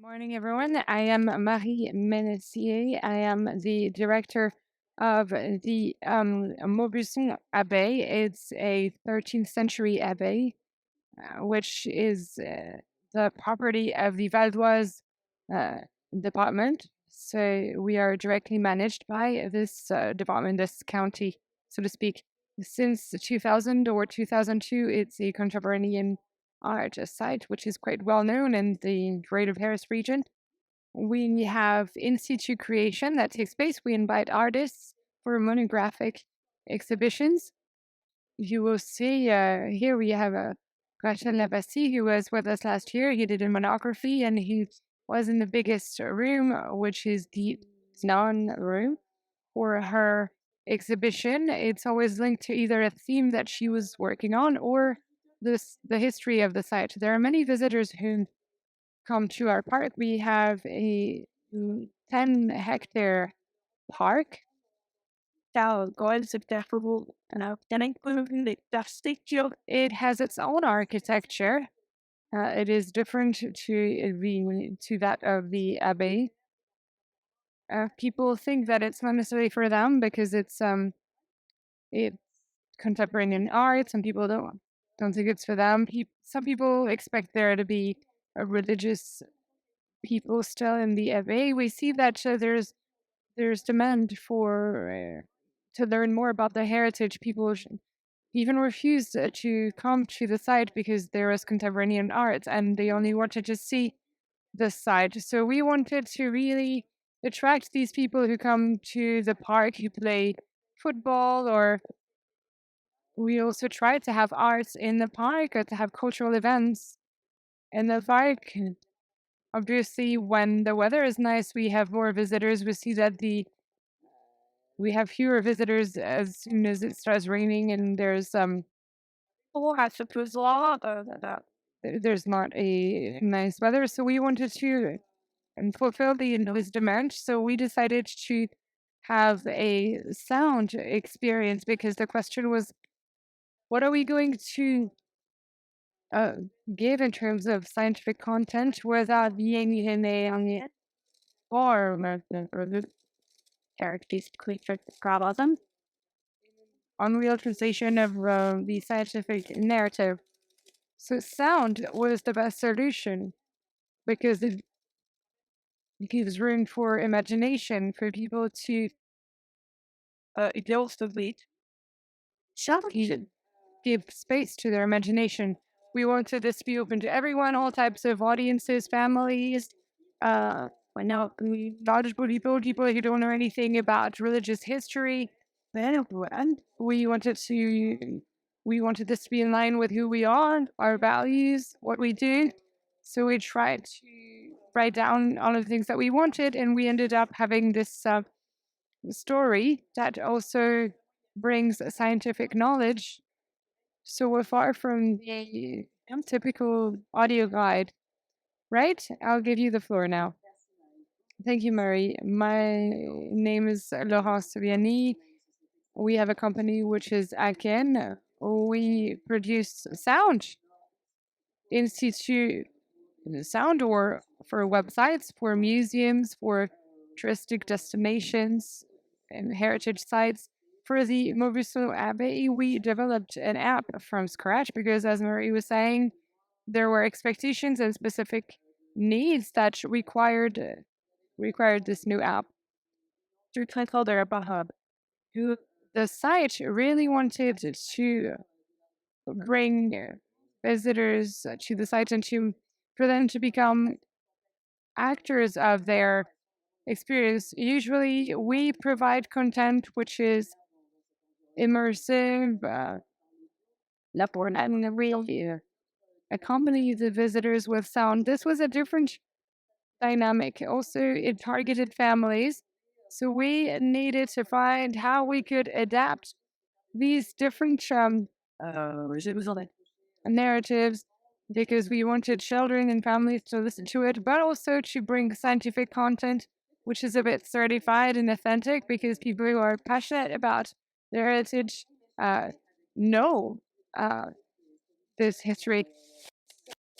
Morning, everyone. I am Marie Menestier. I am the director of the Maubuisson Abbaye. It's a 13th century abbey, which is the property of the Val d'Oise uh, department. So we are directly managed by this department, this county, so to speak. Since 2000 or 2002, it's a contemporary art site, which is quite well known in the Greater Paris region. We have in situ creation that takes place. We invite artists for monographic exhibitions. You will see here we have a Rachel Lavassi who was with us last year. He did a monography and he was in the biggest room, which is the non room for her exhibition. It's always linked to either a theme that she was working on or the history of the site. There are many visitors who come to our park. We have a 10-hectare park. It has its own architecture. It is different to that of the abbey. People think that it's not necessarily for them because it's contemporary art. Some people don't think it's for them. Some people expect there to be a religious people still in the abbey. We see that there's demand for to learn more about the heritage. People even refused to come to the site because there was contemporary art and they only wanted to see the site. So we wanted to really attract these people who come to the park who play football, or we also try to have arts in the park or to have cultural events in the park. Obviously, when the weather is nice, we have more visitors. We see that we have fewer visitors as soon as it starts raining and there's there's not a nice weather. So we wanted to fulfill the noise demand. So we decided to have a sound experience because the question was, what are we going to uh, give in terms of scientific content without being in a form or the characters problem? Unreal translation of the scientific narrative. So sound was the best solution because it gives room for imagination for people to give space to their imagination. We wanted this to be open to everyone, all types of audiences, families, knowledgeable people who don't know anything about religious history. We wanted this to be in line with who we are, our values, what we do. So we tried to write down all of the things that we wanted, and we ended up having this story that also brings scientific knowledge. So we're far from the typical audio guide, right? I'll give you the floor now. Thank you, Marie. My name is Laurence. We have a company which is Akken. We produce sound, institute sound, or for websites, for museums, for touristic destinations and heritage sites. For the Maubuisson Abbey, we developed an app from scratch because, as Marie was saying, there were expectations and specific needs that required this new app. Through Clickholder Hub, who the site really wanted to bring visitors to the site and for them to become actors of their experience. Usually, we provide content which is immersive, and really accompany the visitors with sound. This was a different dynamic. Also, it targeted families. So we needed to find how we could adapt these different narratives because we wanted children and families to listen to it, but also to bring scientific content, which is a bit certified and authentic because people who are passionate about their heritage know this history.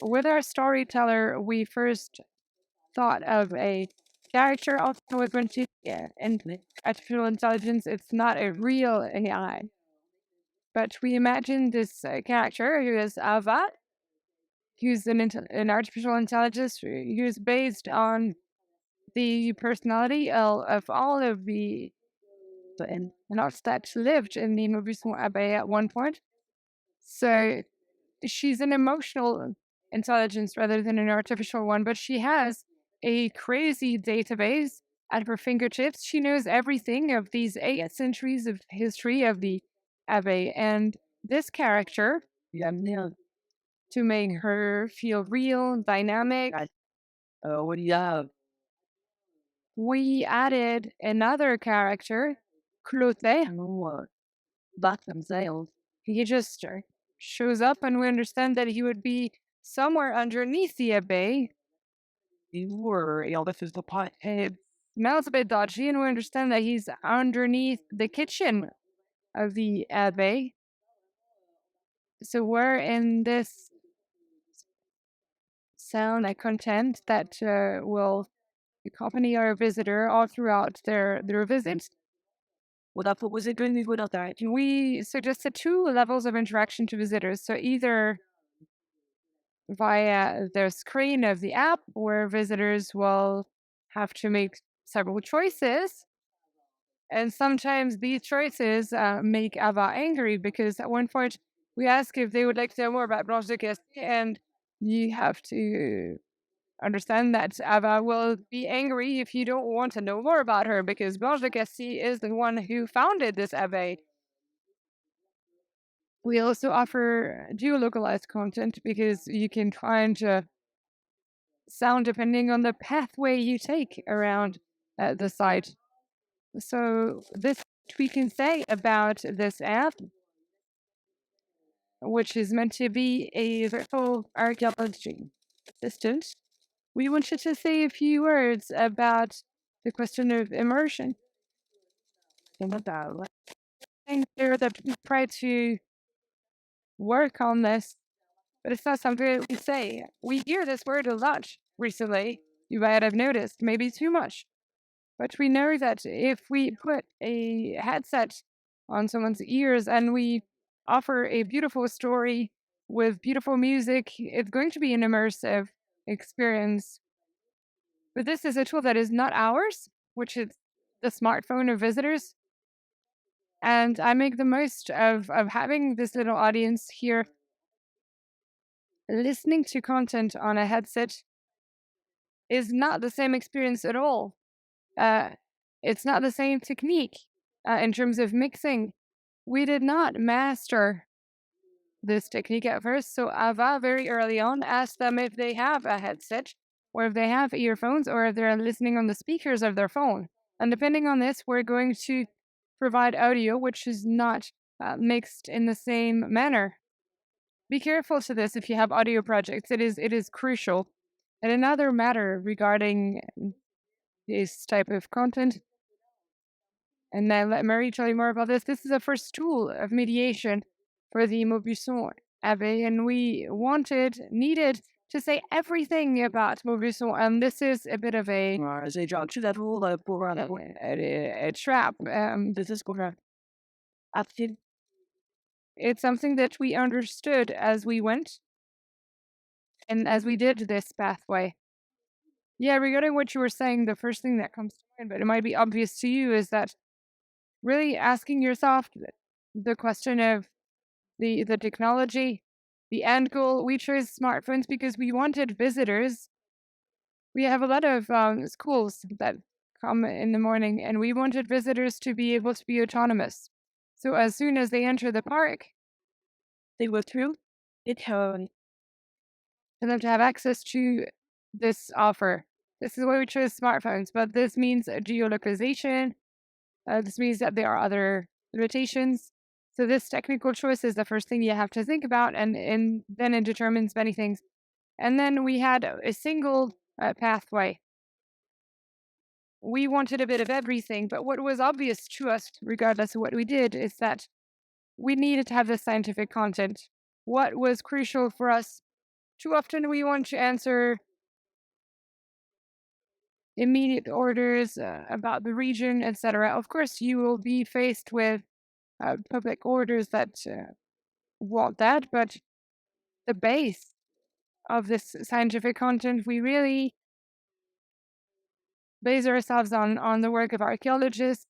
With our storyteller, we first thought of a character also with when she and artificial intelligence. It's not a real AI, but we imagine this character who is Ava, who's an artificial intelligence who's based on the personality of all of the adults that lived in the Maubuisson Abbey at one point. So she's an emotional intelligence rather than an artificial one, but she has a crazy database at her fingertips. She knows everything of these 8 centuries of history of the Abbaye. And this character, to make her feel real, dynamic, we added another character, Clotet. He just shows up, and we understand that he would be somewhere underneath the Abbaye. It smells a bit dodgy, and we understand that he's underneath the kitchen of the Abbaye. So we're in this sound and content that will accompany our visitor all throughout their visit. We suggested 2 levels of interaction to visitors. So either via the screen of the app, where visitors will have to make several choices. And sometimes these choices make Ava angry, because at one point we ask if they would like to know more about Blanche de Castille, and you have to understand that Ava will be angry if you don't want to know more about her, because Blanche de Castille is the one who founded this Abbaye. We also offer geolocalized content, because you can find sound depending on the pathway you take around the site. So this we can say about this app, which is meant to be a virtual archaeology assistant. We wanted to say a few words about the question of immersion. I think there that we try to work on this, but it's not something that we say. We hear this word a lot recently. You might have noticed, maybe too much. But we know that if we put a headset on someone's ears and we offer a beautiful story with beautiful music, it's going to be an immersive experience. But this is a tool that is not ours, which is the smartphone of visitors. And I make the most of having this little audience here listening to content on a headset is not the same experience at all. It's not the same technique in terms of mixing. We did not master this technique at first, so Ava very early on asked them if they have a headset, or if they have earphones, or if they're listening on the speakers of their phone. And depending on this, we're going to provide audio which is not mixed in the same manner. Be careful to this if you have audio projects. It is crucial. And another matter regarding this type of content, and then let Marie tell you more about this. This is the first tool of mediation for the Maubuisson Abbey, and we needed to say everything about Maubuisson, and this is a bit of a trap. It's something that we understood as we went and as we did this pathway. Yeah, regarding what you were saying, the first thing that comes to mind, but it might be obvious to you, is that really asking yourself the question of the technology, the end goal. We chose smartphones because we wanted visitors. We have a lot of schools that come in the morning, and we wanted visitors to be able to be autonomous. So as soon as they enter the park, they go through it, for them to have access to this offer. This is why we chose smartphones, but this means geolocalization. This means that there are other limitations. So this technical choice is the first thing you have to think about, and then it determines many things. And then we had a single pathway. We wanted a bit of everything, but what was obvious to us, regardless of what we did, is that we needed to have this scientific content. What was crucial for us? Too often we want to answer immediate orders about the region, etc. Of course, you will be faced with public orders that want that, but the base of this scientific content, we really base ourselves on the work of archaeologists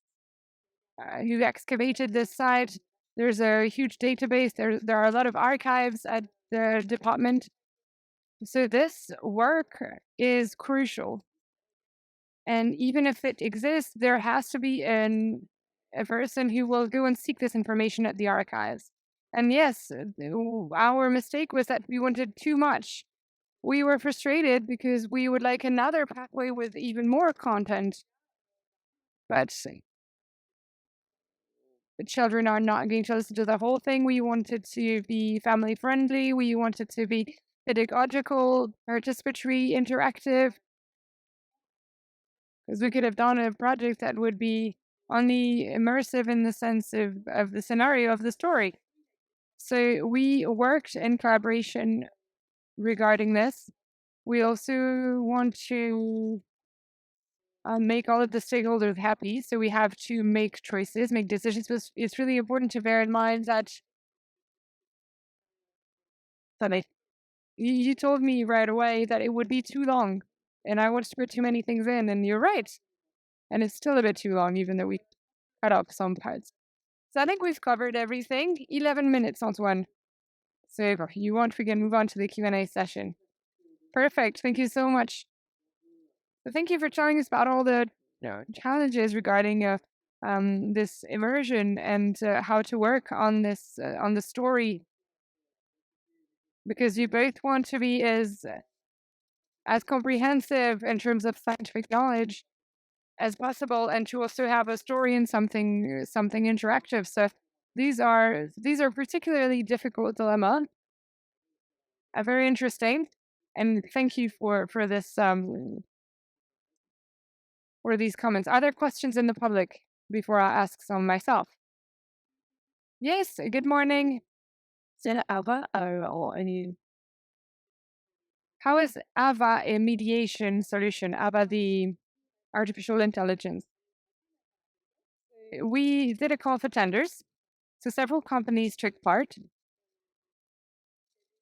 who excavated this site. There's a huge database. There are a lot of archives at the department. So this work is crucial. And even if it exists, there has to be a person who will go and seek this information at the archives. And yes, our mistake was that we wanted too much. We were frustrated because we would like another pathway with even more content. But the children are not going to listen to the whole thing. We wanted to be family friendly. We wanted to be pedagogical, participatory, interactive. Because we could have done a project that would be only immersive in the sense of the scenario of the story. So we worked in collaboration regarding this. We also want to make all of the stakeholders happy. So we have to make choices, make decisions. But it's really important to bear in mind that you told me right away that it would be too long and I wanted to put too many things in. And you're right. And it's still a bit too long, even though we cut off some parts. So I think we've covered everything. 11 minutes, Antoine. So if you want, we can move on to the Q&A session. Perfect. Thank you so much. So thank you for telling us about all the challenges regarding this immersion and how to work on this on the story, because you both want to be as comprehensive in terms of scientific knowledge as possible, and to also have a story and something interactive. So these are particularly difficult dilemma. Very interesting, and thank you for this for these comments. Are there questions in the public before I ask some myself? Yes. Good morning. How is AVA a mediation solution? AVA, the artificial intelligence. We did a call for tenders, so several companies took part,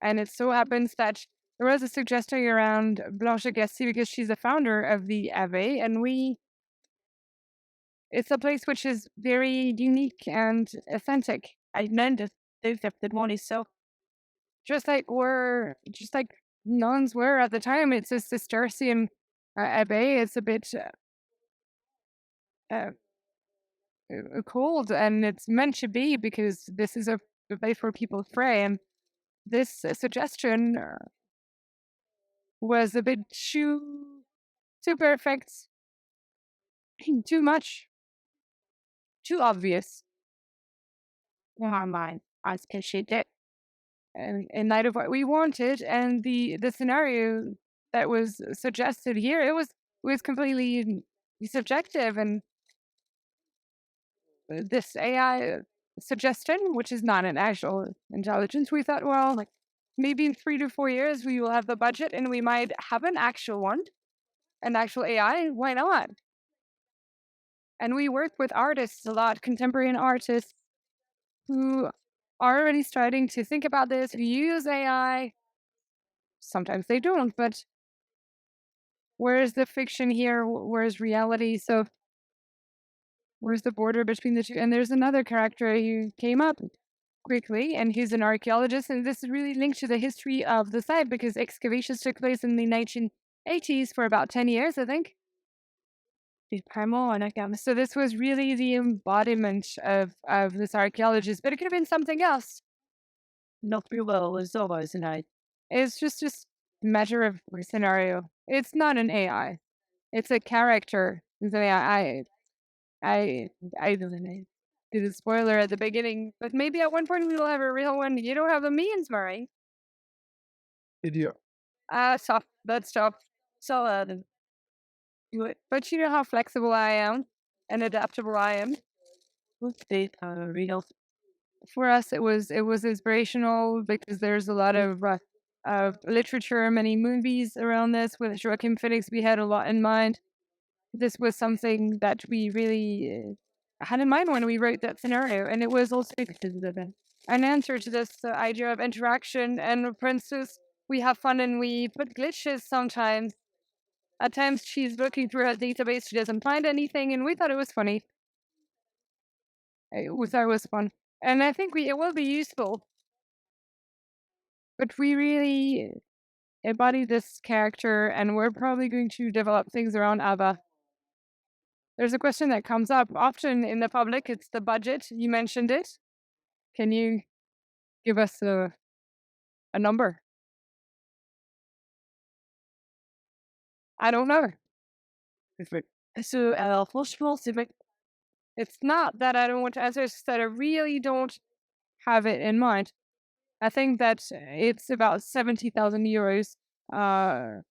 and it so happens that there was a suggestion around Blanche Gassi because she's the founder of the Abbaye, and it's a place which is very unique and authentic. I meant the money, so just like nuns were at the time. It's a Cistercian Abbaye. It's a bit uh, cold, and it's meant to be because this is a place where people pray. And this suggestion was a bit too perfect, too much, too obvious. Never mind. I appreciate it. And in light of what we wanted and the scenario that was suggested here, it was completely subjective. And this AI suggestion, which is not an actual intelligence, we thought, well, like maybe in 3 to 4 years we will have the budget and we might have an actual one, an actual AI. Why not? And we work with artists a lot, contemporary artists who are already starting to think about this, who use AI. Sometimes they don't, but where's the fiction here? Where's reality? So where's the border between the two? And there's another character who came up quickly, and he's an archaeologist, and this is really linked to the history of the site because excavations took place in the 1980s for about 10 years, I think. So this was really the embodiment of this archaeologist, but it could have been something else. Not very well, it's always an AI. It's just a measure of scenario. It's not an AI. It's a character. It's an AI. I don't know. Did a spoiler at the beginning, but maybe at one point we will have a real one. You don't have the means, Murray. Idiot. Stop. Let's stop. So, do it. But you know how flexible I am and adaptable I am. Real. For us, it was inspirational because there's a lot of literature, many movies around this with Joaquin Phoenix. We had a lot in mind. this was something that we really had in mind when we wrote that scenario, and it was also an answer to this idea of interaction. And for instance, we have fun and we put glitches sometimes. At times, she's looking through her database, she doesn't find anything, and we thought it was funny. We thought it was fun, and I think it will be useful. But we really embody this character, and we're probably going to develop things around Abba. There's a question that comes up often in the public. It's the budget. You mentioned it. Can you give us a number? I don't know. So, franchement, c'est vrai. It's not that I don't want to answer, it's that I really don't have it in mind. I think that it's about 70,000 euros, uh,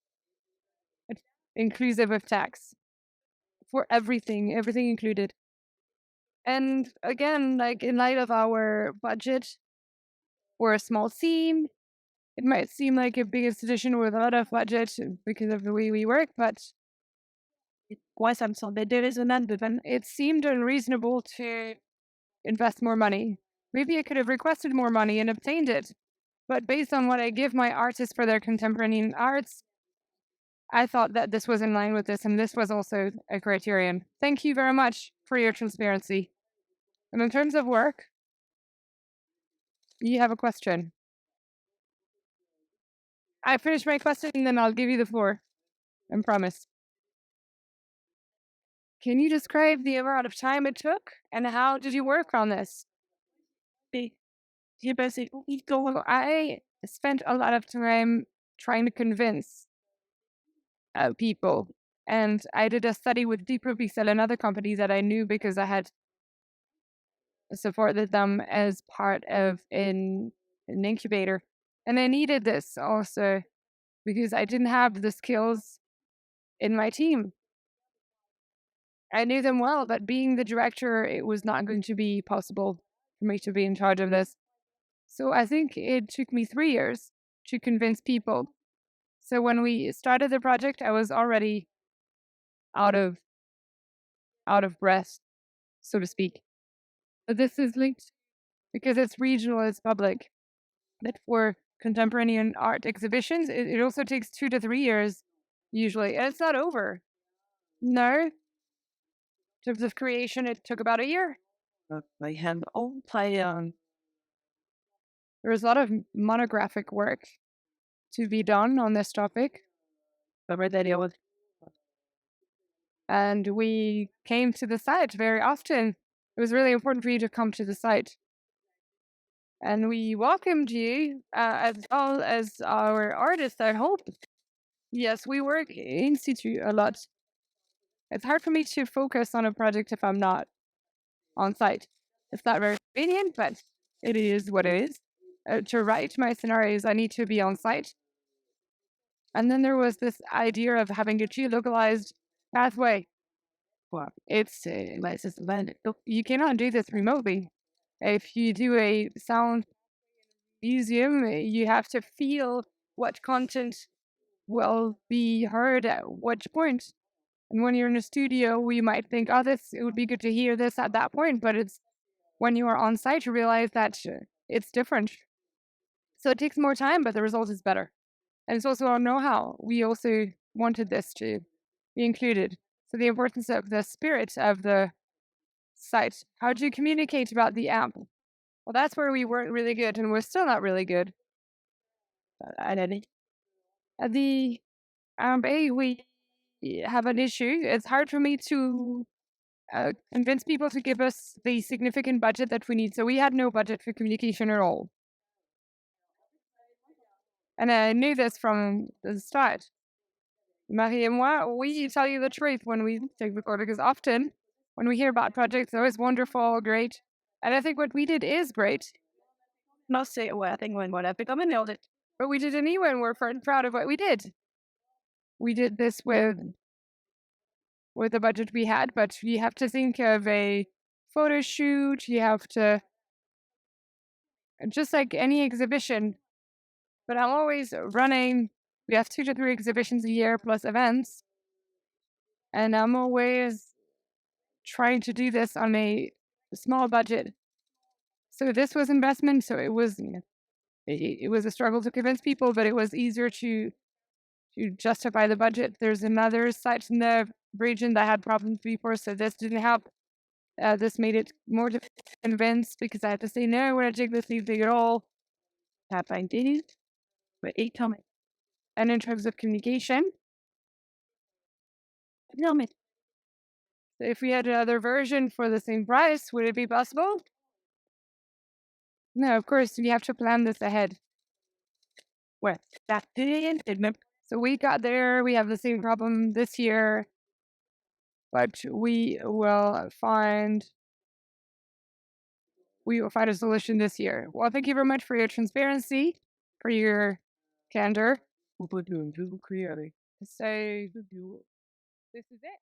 inclusive of tax for everything included. And again, like in light of our budget, we're a small team. It might seem like a big institution with a lot of budget because of the way we work, but it seemed unreasonable to invest more money. Maybe I could have requested more money and obtained it, but based on what I give my artists for their contemporary arts, I thought that this was in line with this, and this was also a criterion. Thank you very much for your transparency. And in terms of work, you have a question. I finish my question and then I'll give you the floor. I promise. Can you describe the amount of time it took and how did you work on this? So I spent a lot of time trying to convince people. And I did a study with DUOS and other companies that I knew because I had supported them as part of an incubator. And I needed this also because I didn't have the skills in my team. I knew them well, but being the director, it was not going to be possible for me to be in charge of this. So I think it took me 3 years to convince people. So when we started the project, I was already out of breath, so to speak. But this is linked because it's regional, it's public. But for contemporary art exhibitions, it also takes 2 to 3 years usually. And it's not over. No. In terms of creation, it took about a year. I have all play on. There was a lot of monographic work to be done on this topic. And we came to the site very often. It was really important for you to come to the site. And we welcomed you as well as our artists, I hope. Yes, we work in situ a lot. It's hard for me to focus on a project if I'm not on site. It's not very convenient, but it is what it is. To write my scenarios, I need to be on site. And then there was this idea of having a geolocalized pathway. Well, it's you cannot do this remotely. If you do a sound museum, you have to feel what content will be heard at which point. And when you're in a studio, we might think, oh, it would be good to hear this at that point. But it's when you are on site, you realize that it's different. So it takes more time, but the result is better. And it's also our know-how. We also wanted this to be included. So the importance of the spirit of the site. How do you communicate about the app? Well, that's where we weren't really good, and we're still not really good. At the Abbaye, we have an issue. It's hard for me to convince people to give us the significant budget that we need. So we had no budget for communication at all. And I knew this from the start. Marie and moi, we tell you the truth when we take record because often when we hear about projects, they're always wonderful, great. And I think what we did is great. Not say, well, I think when what I've become nailed it. But we did it anyway, and we're proud of what we did. We did this with the budget we had, but you have to think of a photo shoot. You have to, just like any exhibition. But I'm always running. We have 2 to 3 exhibitions a year plus events. and I'm always trying to do this on a small budget. So this was investment, so it was a struggle to convince people, but it was easier to justify the budget. There's another site in the region that had problems before, so this didn't help. This made it more difficult to convince because I had to say, no, we're not taking this leave at all. Have I did it? But eight tell me. And in terms of communication, tell me. So if we had another version for the same price, would it be possible? No, of course, you have to plan this ahead. Well, that didn't. So we got there. We have the same problem this year, but we will find a solution this year. Well, thank you very much for your transparency, for your candor. So this is it.